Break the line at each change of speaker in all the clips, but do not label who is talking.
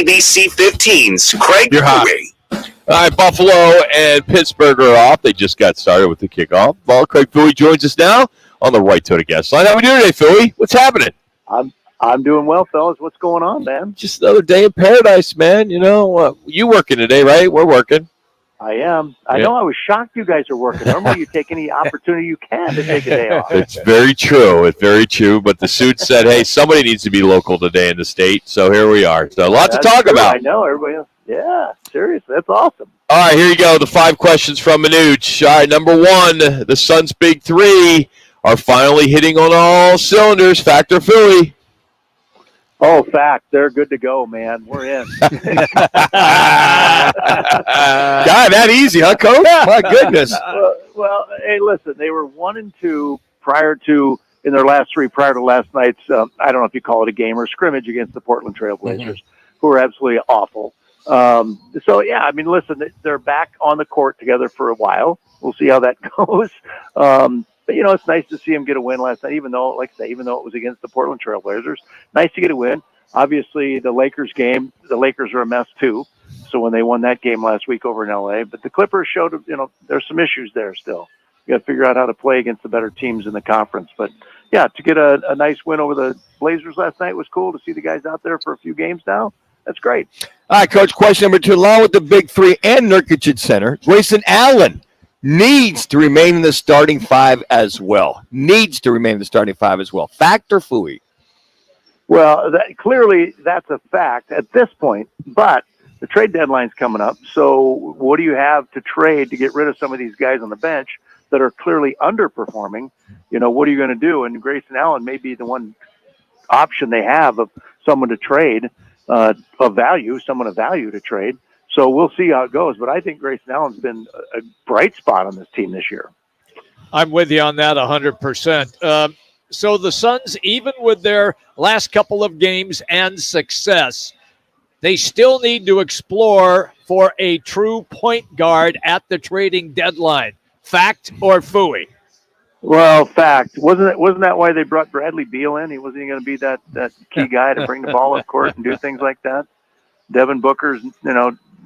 ABC 15's Craig Fouhy.
All right, Buffalo and Pittsburgh are off. They just got started with the kickoff. Well, Craig Fouhy joins us now on the Right to the Guest line. How we doing today, Fouhy? What's happening?
I'm doing well, fellas. What's going on, man?
Just another day in paradise, man. You know, you working today, right? We're working.
I am. I know I was shocked you guys are working. Normally you take any opportunity you can to take a day off.
It's very true. It's very true. But the suit said, hey, somebody needs to be local today in the state. So here we are. So a lot to talk about.
I know. Everybody else. Yeah, seriously. That's awesome.
All right, here you go. The 5 questions from Manuch. All right, number 1, the Suns' big 3 are finally hitting on all cylinders. Fact or Fouhy?
Oh, fact. They're good to go, man. We're in.
God, that easy, huh, Coach? My goodness.
Well, hey, listen, they were 1-2 in their last 3 prior to last night's, I don't know if you call it a game or scrimmage against the Portland Trailblazers, who are absolutely awful. So, yeah, I mean, listen, they're back on the court together for a while. We'll see how that goes. But, you know, it's nice to see him get a win last night, even though, like I say, even though it was against the Portland Trailblazers. Nice to get a win. Obviously, the Lakers game, the Lakers are a mess, too. So when they won that game last week over in L.A. But the Clippers showed, you know, there's some issues there still. You got to figure out how to play against the better teams in the conference. But, yeah, to get a nice win over the Blazers last night was cool. To see the guys out there for a few games now, that's great.
All right, Coach, question number 2. Along with the big 3 and Nurkic at center, Grayson Allen needs to remain in the starting 5 as well. Fact or Fouhy?
Well, clearly that's a fact at this point, but the trade deadline's coming up. So what do you have to trade to get rid of some of these guys on the bench that are clearly underperforming? You know, what are you going to do? And Grayson Allen may be the one option they have of someone to trade, someone of value to trade. So we'll see how it goes. But I think Grayson Allen's been a bright spot on this team this year.
I'm with you on that 100%. So the Suns, even with their last couple of games and success, they still need to explore for a true point guard at the trading deadline. Fact or Fouhy?
Well, fact. Wasn't that why they brought Bradley Beal in? He wasn't going to be that key guy to bring the ball up court and do things like that. Devin Booker's,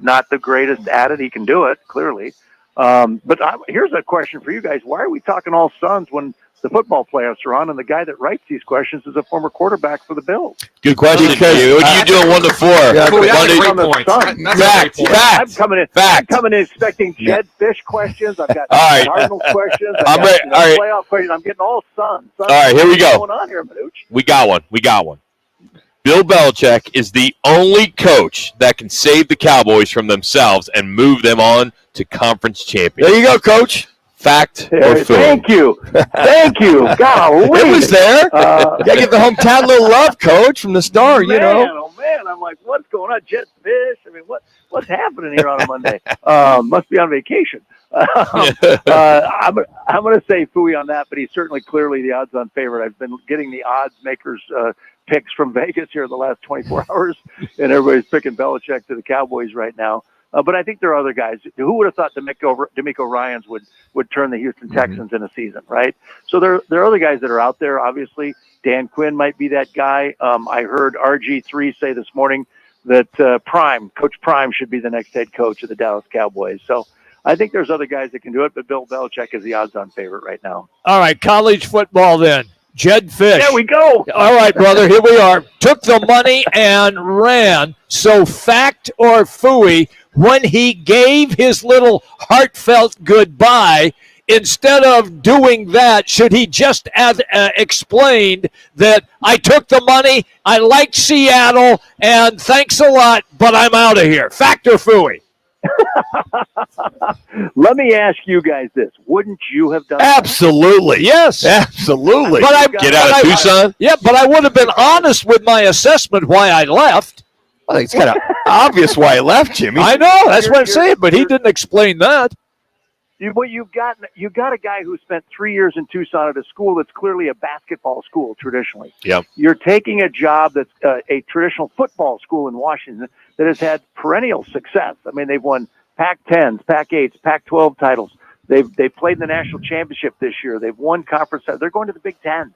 not the greatest at it. He can do it, clearly. But here's a question for you guys. Why are we talking all Suns when the football playoffs are on, and the guy that writes these questions is a former quarterback for the Bills?
Good question. What are you doing 1 to 4?
That's a great point.
I'm coming in expecting Jedd Fisch questions. I've got Cardinals questions.
I'm ready. All right.
Playoff questions. I'm getting all Suns.
All right, here we go.
What's going on here, Manuch?
We got one. Bill Belichick is the only coach that can save the Cowboys from themselves and move them on to conference champions.
There you go, Coach.
Fact or Fouhy?
Thank you. Golly.
It was there. Got to give the hometown a little love, Coach, from the start, you know.
Oh, man. I'm like, what's going on? Jedd Fisch? I mean, what's happening here on a Monday? Must be on vacation. I'm going to say Fouhy on that, but he's certainly clearly the odds-on favorite. I've been getting the odds makers picks from Vegas here in the last 24 hours, and everybody's picking Belichick to the Cowboys right now. But I think there are other guys. Who would have thought D'Amico Ryans would turn the Houston Texans in a season, right? So there are other guys that are out there. Obviously, Dan Quinn might be that guy. I heard RG3 say this morning that Coach Prime should be the next head coach of the Dallas Cowboys. So I think there's other guys that can do it, but Bill Belichick is the odds-on favorite right now.
All right, college football then. Jedd Fisch.
There we go.
All right, brother, here we are. Took the money and ran. So fact or Fouhy, when he gave his little heartfelt goodbye, instead of doing that, should he just have explained that I took the money, I like Seattle, and thanks a lot, but I'm out of here? Fact or Fouhy?
Let me ask you guys this. Wouldn't you have done that?
Absolutely.
Yes.
Absolutely.
But
Get out of Tucson?
Yeah, but I would have been honest with my assessment why I left.
I think it's kind of obvious why he left, Jimmy.
I know. That's what I'm saying, but he didn't explain that.
You got a guy who spent 3 years in Tucson at a school that's clearly a basketball school traditionally.
Yep.
You're taking a job that's a traditional football school in Washington that has had perennial success. I mean, they've won Pac-10s, Pac-8s, Pac-12 titles. They've played in the national championship this year. They've won conference. They're going to the Big Ten.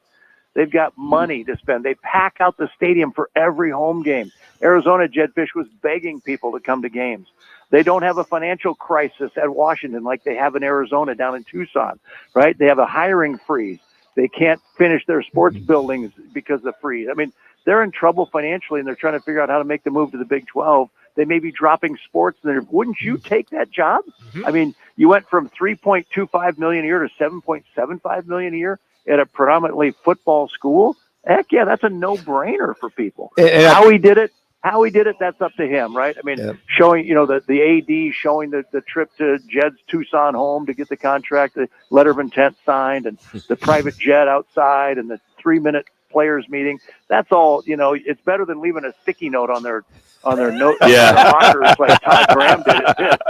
They've got money to spend. They pack out the stadium for every home game. Arizona, Jedd Fisch was begging people to come to games. They don't have a financial crisis at Washington like they have in Arizona down in Tucson, right? They have a hiring freeze. They can't finish their sports buildings because of the freeze. I mean, they're in trouble financially, and they're trying to figure out how to make the move to the Big 12. They may be dropping sports. Wouldn't you take that job? I mean, you went from $3.25 million a year to $7.75 million a year at a predominantly football school. Heck yeah, that's a no-brainer for people. How he did it, that's up to him, right? I mean, showing, the AD showing the trip to Jedd's Tucson home to get the contract, the letter of intent signed, and the private jet outside, and the 3-minute players meeting. That's all, it's better than leaving a sticky note on their note lockers like Todd Graham did at Pitt.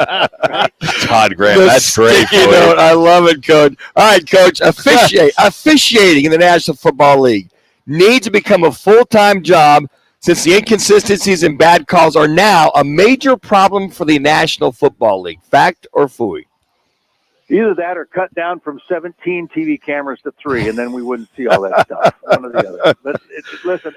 Right?
Todd Graham, that's great.
Note, I love it, Coach. All right, Coach, officiating in the National Football League needs to become a full-time job since the inconsistencies and bad calls are now a major problem for the National Football League. Fact or Fouhy?
Either that or cut down from 17 TV cameras to 3, and then we wouldn't see all that stuff. One or the other. But listen,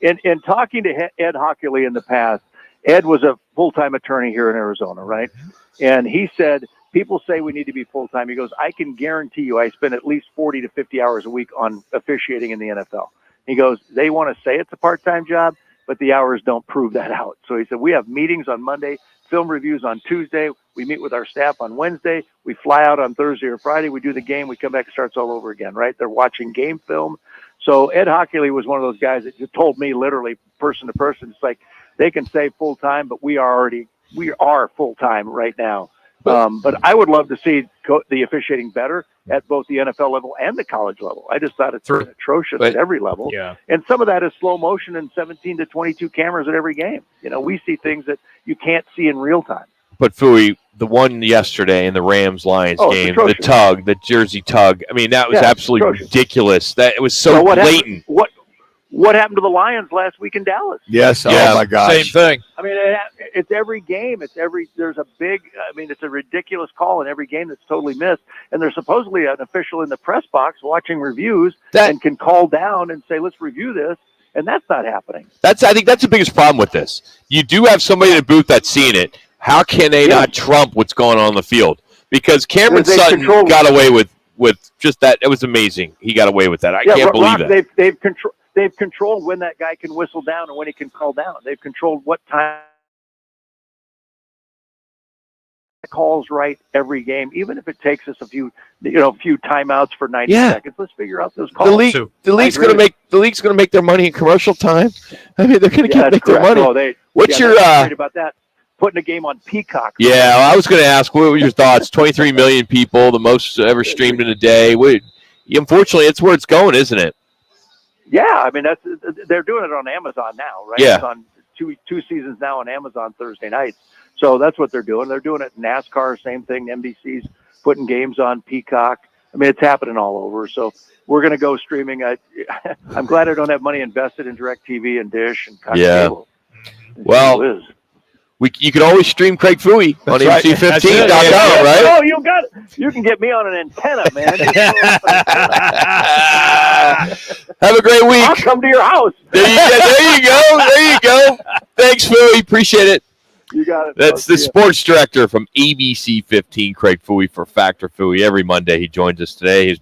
in talking to Ed Hockley in the past, Ed was a full-time attorney here in Arizona, right? And he said, people say we need to be full-time. He goes, I can guarantee you I spend at least 40 to 50 hours a week on officiating in the NFL. He goes, they want to say it's a part-time job, but the hours don't prove that out. So he said, we have meetings on Monday, film reviews on Tuesday. We meet with our staff on Wednesday. We fly out on Thursday or Friday. We do the game. We come back, it starts all over again, right? They're watching game film. So Ed Hockley was one of those guys that just told me literally person to person, it's like they can say full-time, but we are full-time right now. But I would love to see the officiating better at both the NFL level and the college level. I just thought it's atrocious at every level.
Yeah.
And some of that is slow motion and 17 to 22 cameras at every game. We see things that you can't see in real time.
But Fouhy, the one yesterday in the Rams-Lions game, the jersey tug, I mean, that was absolutely ridiculous. That it was so blatant.
What happened to the Lions last week in Dallas?
Yes.
Yeah,
oh my gosh.
Same thing.
I mean, it's every game. It's a ridiculous call in every game that's totally missed. And there's supposedly an official in the press box watching reviews and can call down and say, let's review this. And that's not happening.
I think that's the biggest problem with this. You do have somebody in the booth that's seeing it. How can they not trump what's going on the field? Because Cameron Sutton got away with just that. It was amazing. He got away with that. I can't believe that.
They've controlled when that guy can whistle down and when he can call down. They've controlled what time calls right every game, even if it takes us a few timeouts for 90 seconds. Let's figure out those calls.
The league's going to make their money in commercial time. I mean, they're going to make their money.
Oh,
What's your
worried about that? Putting a game on Peacock.
Yeah, I was going to ask, what were your thoughts? 23 million people, the most ever streamed in a day. Unfortunately, it's where it's going, isn't it?
Yeah, I mean they're doing it on Amazon now, right?
Yeah.
It's on two seasons now on Amazon Thursday nights. So that's what they're doing. They're doing it in NASCAR, same thing. NBC's putting games on Peacock. I mean, it's happening all over. So we're going to go streaming. I'm glad I don't have money invested in DirecTV and Dish and cable.
Well, you can always stream Craig Fouhy on MC15.com, right?
Oh, you can get me on an antenna, man.
Have a great week.
I'll come to your house.
There you go. Thanks, Fouhy. Appreciate it.
You got it.
That's the sports director from ABC 15, Craig Fouhy, for Factor Fouhy. Every Monday he joins us today. He's brought